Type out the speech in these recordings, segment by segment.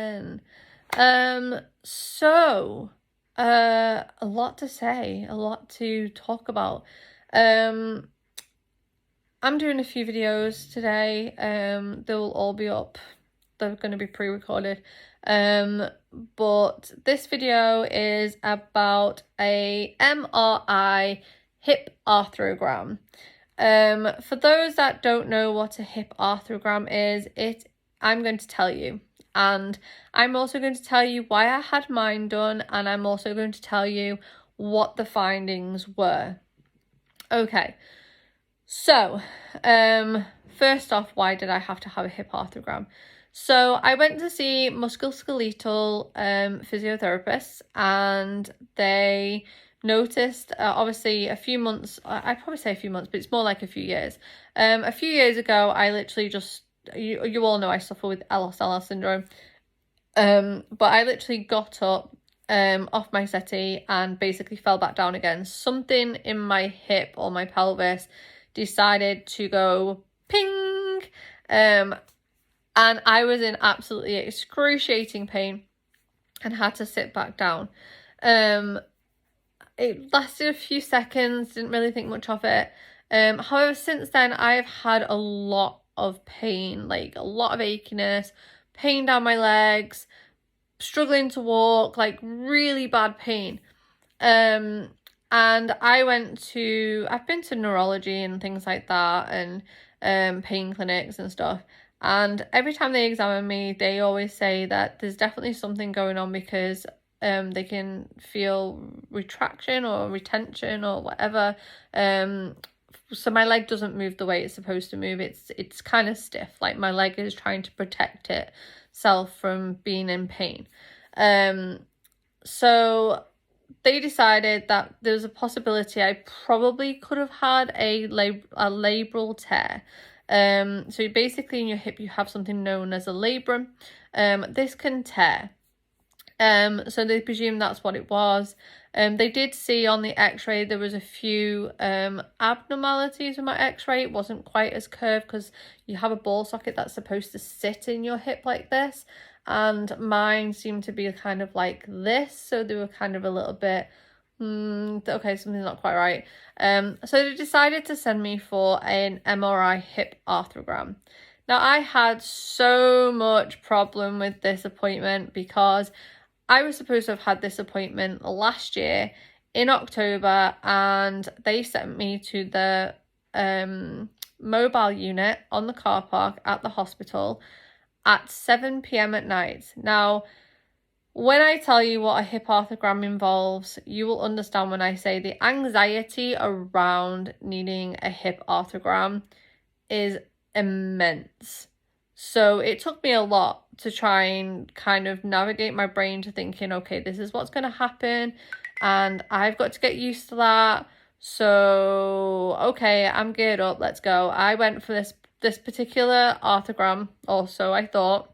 again. So a lot to say, a lot to talk about. I'm doing a few videos today. They will all be up. They're going to be pre-recorded. But this video is about a MRI hip arthrogram. For those that don't know what a hip arthrogram is, I'm going to tell you. And I'm also going to tell you why I had mine done, and I'm also going to tell you what the findings were. Okay, so first off, why did I have to have a hip arthrogram? So I went to see musculoskeletal physiotherapists, and they noticed, obviously a few months, I'd probably say a few months, but it's more like a few years. A few years ago, I literally just, you all know I suffer with Ehlers-Danlos syndrome. But I literally got up off my settee and basically fell back down again. Something in my hip or my pelvis decided to go ping. And I was in absolutely excruciating pain and had to sit back down. It lasted a few seconds, didn't really think much of it. However, since then, I've had a lot of pain, like a lot of achiness, pain down my legs, struggling to walk, like really bad pain. And I've been to neurology and things like that, and pain clinics and stuff. And every time they examine me, they always say that there's definitely something going on, because they can feel retraction or retention or whatever. So my leg doesn't move the way it's supposed to move. It's kind of stiff, like my leg is trying to protect itself from being in pain. So they decided that there's a possibility I probably could have had a labral tear. So basically in your hip you have something known as a labrum. This can tear. So they presumed that's what it was. They did see on the x-ray there was a few abnormalities with my x-ray. It wasn't quite as curved, because you have a ball socket that's supposed to sit in your hip like this, and mine seemed to be kind of like this, so they were kind of a little bit okay, something's not quite right. So they decided to send me for an MRI hip arthrogram. Now, I had so much problem with this appointment, because I was supposed to have had this appointment last year in October, and they sent me to the mobile unit on the car park at the hospital at 7 p.m. at night. Now, when I tell you what a hip arthrogram involves, you will understand when I say the anxiety around needing a hip arthrogram is immense. So it took me a lot to try and kind of navigate my brain to thinking, okay, this is what's going to happen, and I've got to get used to that. So, okay, I'm geared up, let's go. I went for this particular arthrogram, or so I thought.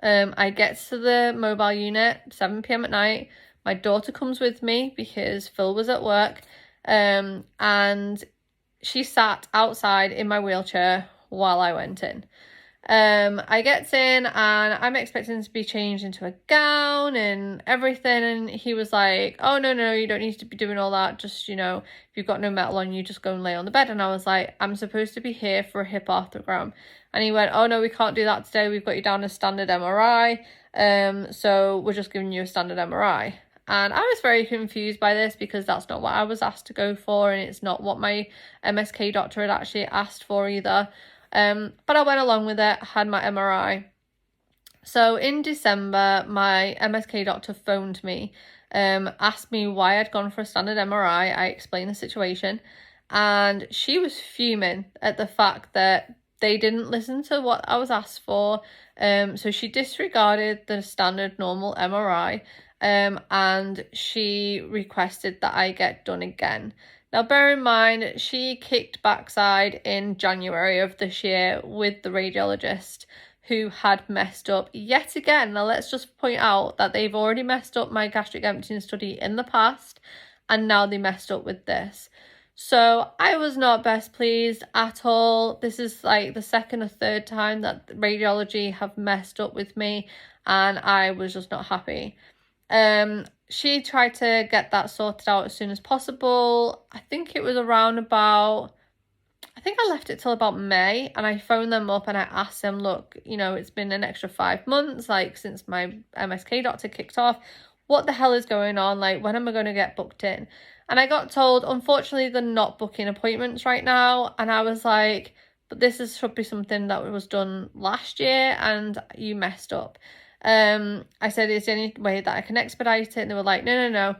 I get to the mobile unit, 7 p.m. at night. My daughter comes with me because Phil was at work, and she sat outside in my wheelchair while I went in. I get in, and I'm expecting to be changed into a gown and everything, and he was like, oh no, you don't need to be doing all that, just, if you've got no metal on you, just go and lay on the bed. And I was like, I'm supposed to be here for a hip arthrogram. And he went, oh no, we can't do that today, we've got you down as standard MRI, so we're just giving you a standard MRI. And I was very confused by this, because that's not what I was asked to go for, and it's not what my MSK doctor had actually asked for either. But I went along with it, had my MRI. So in December, my MSK doctor phoned me, asked me why I'd gone for a standard MRI. I explained the situation, and she was fuming at the fact that they didn't listen to what I was asked for. So she disregarded the standard normal MRI, and she requested that I get done again. Now, bear in mind, she kicked backside in January of this year with the radiologist, who had messed up yet again. Now, let's just point out that they've already messed up my gastric emptying study in the past, and now they messed up with this. So I was not best pleased at all. This is like the second or third time that radiology have messed up with me, and I was just not happy. She tried to get that sorted out as soon as possible. I think it was around about, I think I left it till about May, and I phoned them up and I asked them, look, you know, it's been an extra 5 months, like since my MSK doctor kicked off. What the hell is going on? Like, when am I going to get booked in? And I got told, unfortunately, they're not booking appointments right now. And I was like, but should be something that was done last year and you messed up. I said, is there any way that I can expedite it? And they were like, no,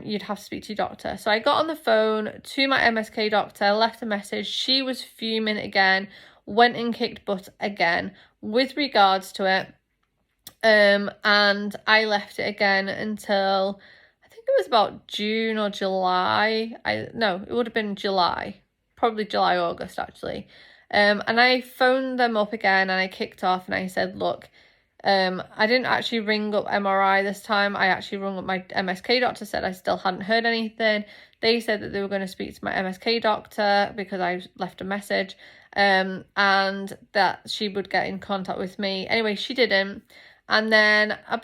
you'd have to speak to your doctor. So I got on the phone to my MSK doctor, left a message. She was fuming again, went and kicked butt again with regards to it. And I left it again until, I think it was about June or July. No, it would have been July, probably July, August actually. And I phoned them up again and I kicked off and I said, look, I didn't actually ring up MRI this time. I actually rung up my MSK doctor, said I still hadn't heard anything. They said that they were going to speak to my MSK doctor because I left a message, and that she would get in contact with me. Anyway, she didn't. And then I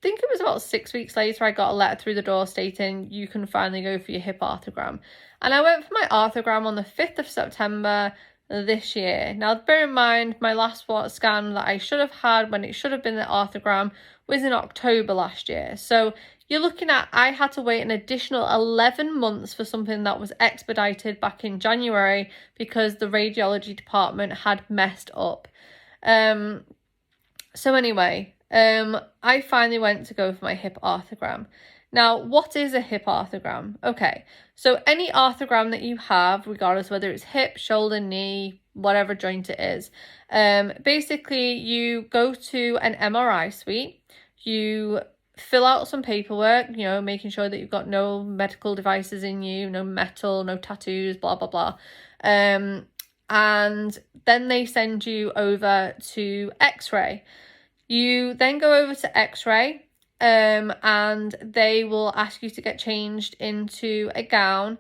think it was about 6 weeks later, I got a letter through the door stating you can finally go for your hip arthrogram. And I went for my arthrogram on the 5th of September this year. Now, bear in mind, my last scan that I should have had when it should have been the arthrogram was in October last year. So you're looking at, I had to wait an additional 11 months for something that was expedited back in January because the radiology department had messed up. So anyway, I finally went to go for my hip arthrogram. Now, what is a hip arthrogram? Okay, so any arthrogram that you have, regardless whether it's hip, shoulder, knee, whatever joint it is, basically you go to an MRI suite, you fill out some paperwork, you know, making sure that you've got no medical devices in you, no metal, no tattoos, blah, blah, blah. And then they send you over to X-ray. You then go over to X-ray, and they will ask you to get changed into a gown,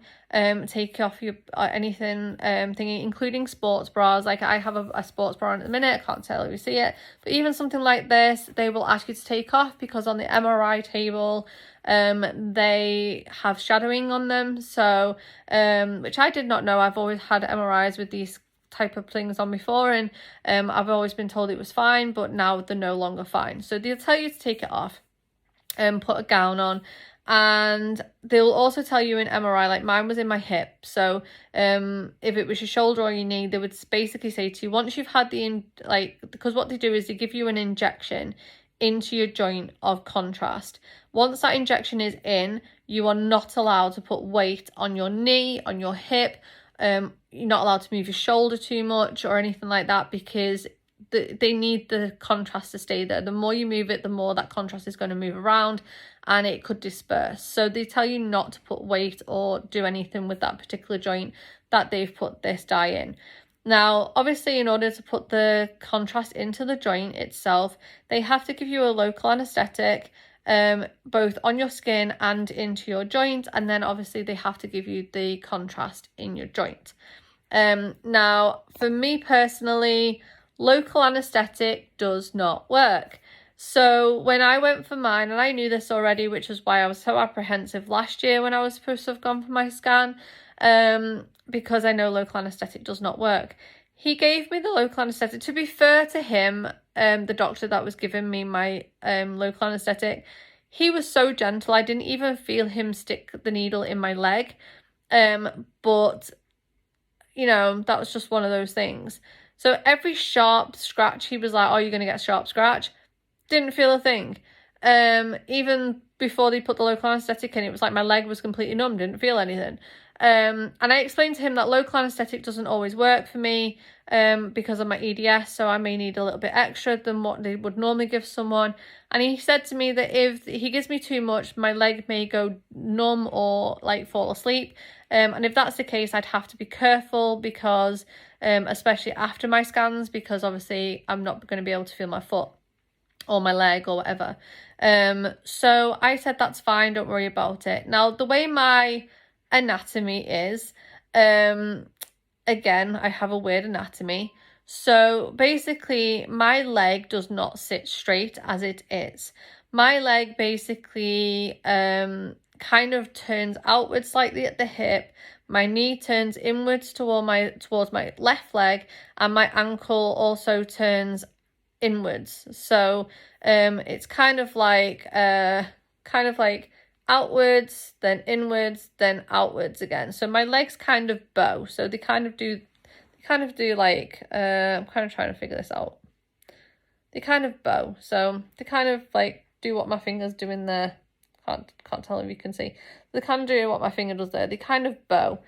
take off your anything thingy, including sports bras. Like I have a sports bra on at the minute, I can't tell if you see it, but even something like this, they will ask you to take off because on the MRI table, they have shadowing on them. So, which I did not know. I've always had MRIs with these type of things on before, and I've always been told it was fine, but now they're no longer fine. So they'll tell you to take it off and put a gown on, and they'll also tell you in MRI, like mine was in my hip, so if it was your shoulder or your knee, they would basically say to you, once you've had because what they do is they give you an injection into your joint of contrast. Once that injection is in, you are not allowed to put weight on your knee, on your hip. You're not allowed to move your shoulder too much or anything like that, because they need the contrast to stay there. The more you move it, the more that contrast is going to move around and it could disperse. So they tell you not to put weight or do anything with that particular joint that they've put this dye in. Now, obviously, in order to put the contrast into the joint itself, they have to give you a local anaesthetic, both on your skin and into your joint, and then obviously they have to give you the contrast in your joint. Now, for me personally, local anaesthetic does not work. So when I went for mine, and I knew this already, which was why I was so apprehensive last year when I was supposed to have gone for my scan, because I know local anaesthetic does not work. He gave me the local anaesthetic. To be fair to him, the doctor that was giving me my local anaesthetic, he was so gentle. I didn't even feel him stick the needle in my leg. But, you know, that was just one of those things. So every sharp scratch, he was like, oh, you're going to get a sharp scratch. Didn't feel a thing. Even before they put the local anaesthetic in, it was like my leg was completely numb, didn't feel anything. And I explained to him that local anaesthetic doesn't always work for me because of my EDS, so I may need a little bit extra than what they would normally give someone. And he said to me that if he gives me too much, my leg may go numb or like fall asleep. And if that's the case, I'd have to be careful because, especially after my scans, because obviously I'm not going to be able to feel my foot or my leg or whatever. So I said, that's fine, don't worry about it. Now, the way my anatomy is. Again, I have a weird anatomy. So basically, my leg does not sit straight as it is. My leg basically kind of turns outwards slightly at the hip. My knee turns inwards towards my left leg, and my ankle also turns inwards. So it's kind of like outwards, then inwards, then outwards again. So my legs kind of bow. So they kind of do like I'm kind of trying to figure this out. They kind of bow. So they kind of like do what my fingers do in there. Can't tell if you can see. They kind of do what my finger does there. They kind of bow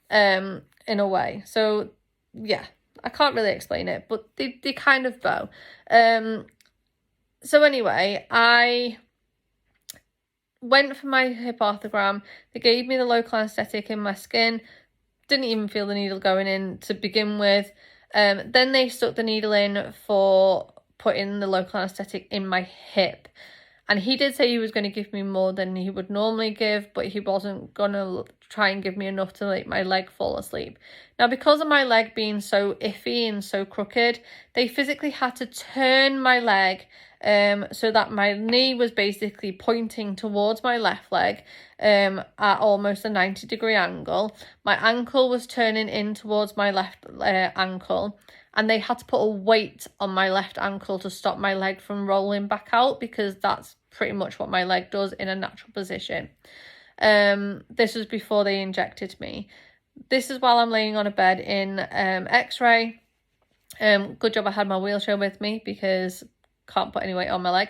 in a way. So yeah, I can't really explain it, but they kind of bow. So anyway, I went for my hip arthrogram. They gave me the local anesthetic in my skin. Didn't even feel the needle going in to begin with. Then they stuck the needle in for putting the local anesthetic in my hip. And he did say he was going to give me more than he would normally give, but he wasn't going to try and give me enough to make my leg fall asleep. Now, because of my leg being so iffy and so crooked, they physically had to turn my leg so that my knee was basically pointing towards my left leg at almost a 90-degree angle. My ankle was turning in towards my left ankle, and they had to put a weight on my left ankle to stop my leg from rolling back out, because that's pretty much what my leg does in a natural position. This was before they injected me. This is while I'm laying on a bed in X-ray. Good job I had my wheelchair with me, because can't put any weight on my leg.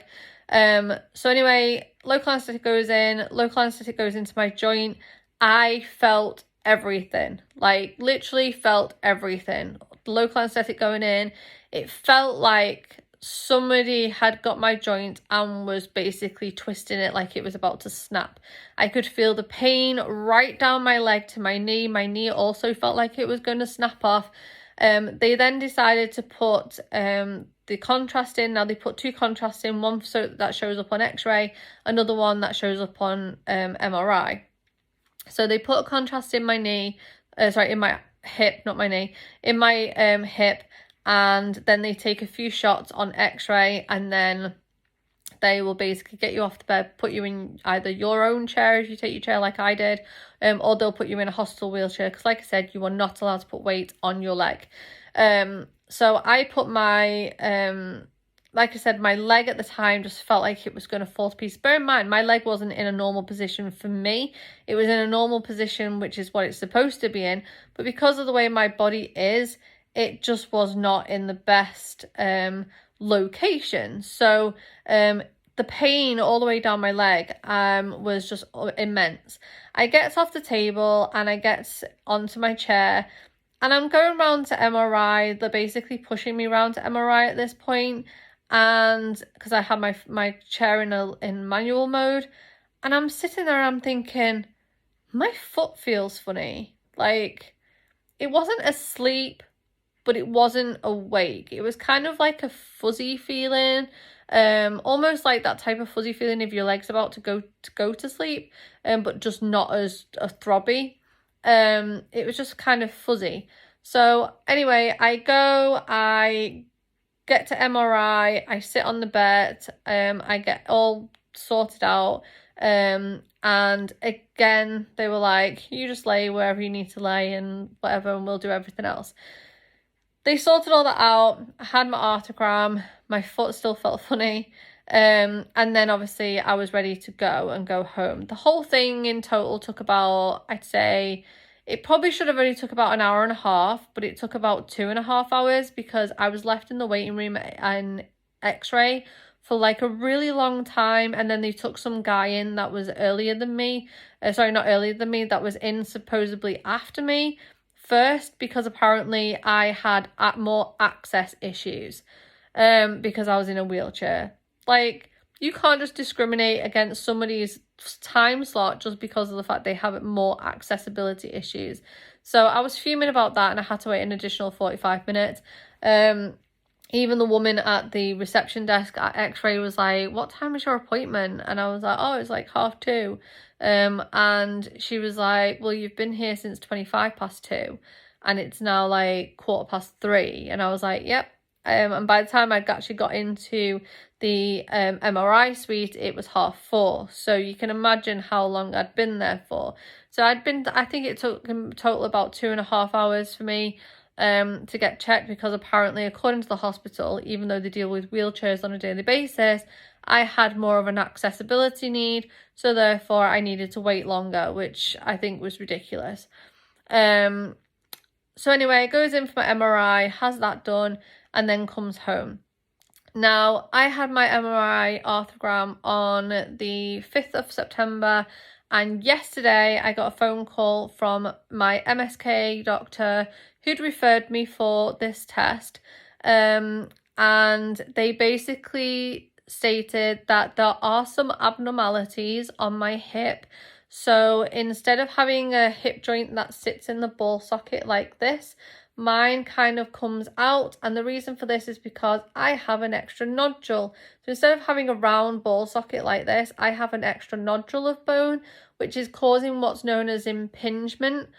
So anyway, local anesthetic goes in, local anesthetic goes into my joint. I felt everything, like literally felt everything. The local anesthetic going in, it felt like somebody had got my joint and was basically twisting it like it was about to snap. I could feel the pain right down my leg to my knee. My knee also felt like it was going to snap off. They then decided to put the contrast in. Now they put two contrasts in, one so that shows up on X-ray, another one that shows up on MRI. So they put a contrast in my knee, in my hip, not my knee, in my hip, and then they take a few shots on X-ray, and then they will basically get you off the bed, put you in either your own chair if you take your chair like I did, or they'll put you in a hospital wheelchair, because like I said, you are not allowed to put weight on your leg. So I put my, like I said, my leg at the time just felt like it was going to fall to pieces. Bear in mind, my leg wasn't in a normal position for me. It was in a normal position, which is what it's supposed to be in. But because of the way my body is, it just was not in the best location. So the pain all the way down my leg was just immense. I get off the table and I get onto my chair, and I'm going around to MRI. They're basically pushing me around to MRI at this point, and because I had my chair in manual mode, and I'm sitting there and I'm thinking, my foot feels funny. Like, it wasn't asleep, but it wasn't awake. It was kind of like a fuzzy feeling, almost like that type of fuzzy feeling if your leg's about to go to sleep, but just not as throbby. It was just kind of fuzzy. So anyway, I get to MRI, I sit on the bed, I get all sorted out, and again, they were like, you just lay wherever you need to lay and whatever, and we'll do everything else. They sorted all that out. I had my arthrogram, my foot still felt funny, and then obviously I was ready to go home. The whole thing in total took about, I'd say, it probably should have only took about an hour and a half, but it took about 2.5 hours, because I was left in the waiting room and X-ray for like a really long time, and then they took some guy in that was earlier than me. That was in supposedly after me first, because apparently I had more access issues because I was in a wheelchair. Like, you can't just discriminate against somebody's time slot just because of the fact they have more accessibility issues. So I was fuming about that, and I had to wait an additional 45 minutes. even the woman at the reception desk at X-ray was like, what time is your appointment? And I was like, oh, it's like 2:30. And she was like, well, you've been here since 2:25 and it's now like 3:15. And I was like, yep. And by the time I actually got into the MRI suite, it was 4:30. So you can imagine how long I'd been there for. So I think it took in total about 2.5 hours for me to get checked, because apparently, according to the hospital, even though they deal with wheelchairs on a daily basis, I had more of an accessibility need, so therefore I needed to wait longer, which I think was ridiculous. So anyway, goes in for my MRI, has that done, and then comes home. Now, I had my MRI arthrogram on the 5th of September, and yesterday I got a phone call from my MSK doctor who'd referred me for this test, and they basically stated that there are some abnormalities on my hip. So instead of having a hip joint that sits in the ball socket like this, mine kind of comes out, and the reason for this is because I have an extra nodule. So instead of having a round ball socket like this, I have an extra nodule of bone, which is causing what's known as impingement,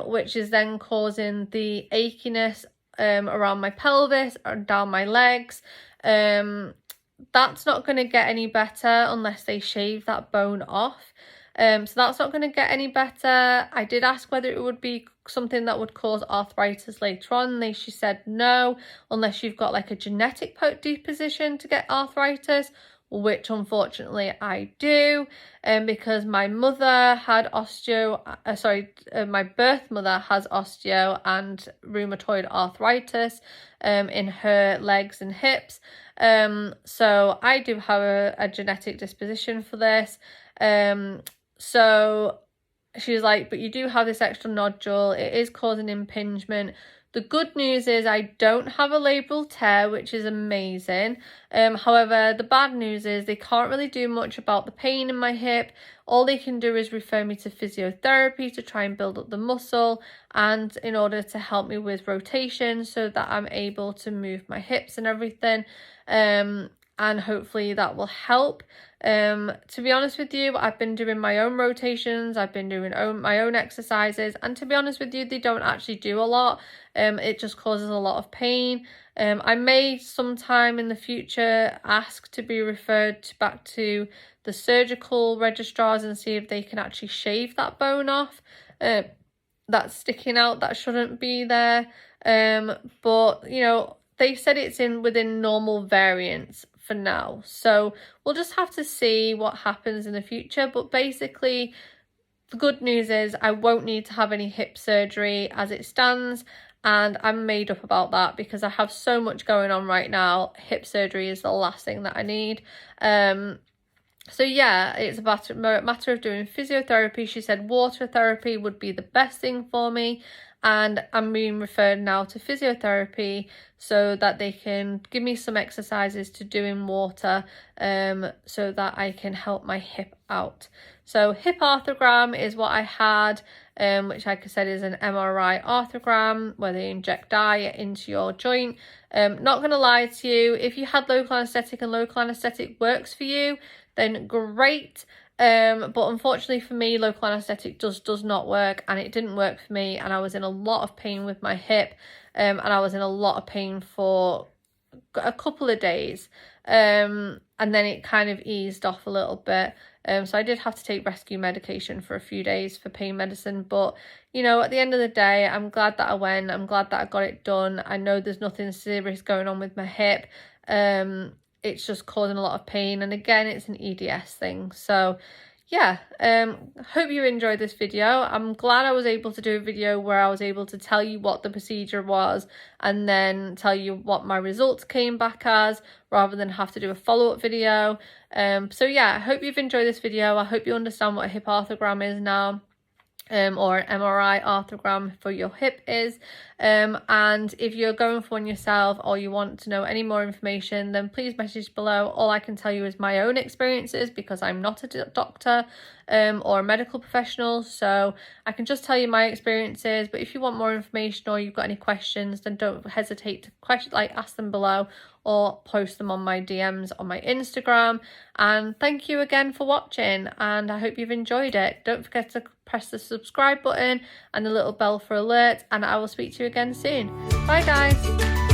which is then causing the achiness around my pelvis and down my legs. That's not going to get any better unless they shave that bone off. So that's not going to get any better. I did ask whether it would be something that would cause arthritis later on. She said no, unless you've got like a genetic predisposition to get arthritis, which unfortunately I do, because my mother had my birth mother has osteo and rheumatoid arthritis in her legs and hips. So I do have a genetic disposition for this. So she was like, but you do have this extra nodule, it is causing impingement. The good news is I don't have a labral tear, which is amazing. However, the bad news is they can't really do much about the pain in my hip. All they can do is refer me to physiotherapy to try and build up the muscle, and in order to help me with rotation so that I'm able to move my hips and everything. And hopefully that will help. To be honest with you, I've been doing my own rotations, I've been doing my own exercises, and to be honest with you, they don't actually do a lot. It just causes a lot of pain. I may sometime in the future ask to be referred back to the surgical registrars and see if they can actually shave that bone off that's sticking out that shouldn't be there. But you know, they said it's within normal variants for now, so we'll just have to see what happens in the future. But basically, the good news is I won't need to have any hip surgery as it stands, and I'm made up about that because I have so much going on right now. Hip surgery is the last thing that I need. So yeah, it's a matter of doing physiotherapy. She said water therapy would be the best thing for me, and I'm being referred now to physiotherapy so that they can give me some exercises to do in water, so that I can help my hip out. So hip arthrogram is what I had, which like I said is an MRI arthrogram where they inject dye into your joint. Not going to lie to you, if you had local anaesthetic and local anaesthetic works for you, then great. But unfortunately for me, local anaesthetic does not work, and it didn't work for me, and I was in a lot of pain with my hip, and I was in a lot of pain for a couple of days, and then it kind of eased off a little bit. So I did have to take rescue medication for a few days for pain medicine, but you know, at the end of the day, I'm glad that I went. I'm glad that I got it done. I know there's nothing serious going on with my hip. It's just causing a lot of pain, and again, it's an EDS thing. So yeah, hope you enjoyed this video. I'm glad I was able to do a video where I was able to tell you what the procedure was and then tell you what my results came back as, rather than have to do a follow-up video. So yeah, I hope you've enjoyed this video. I hope you understand what a hip arthrogram is now. Or an MRI arthrogram for your hip is. And if you're going for one yourself or you want to know any more information, then please message below. All I can tell you is my own experiences because I'm not a doctor. or a medical professional, so I can just tell you my experiences. But if you want more information or you've got any questions, then don't hesitate to ask them below or post them on my DMs on my Instagram. And thank you again for watching, and I hope you've enjoyed it. Don't forget to press the subscribe button and the little bell for alerts, and I will speak to you again soon. Bye guys.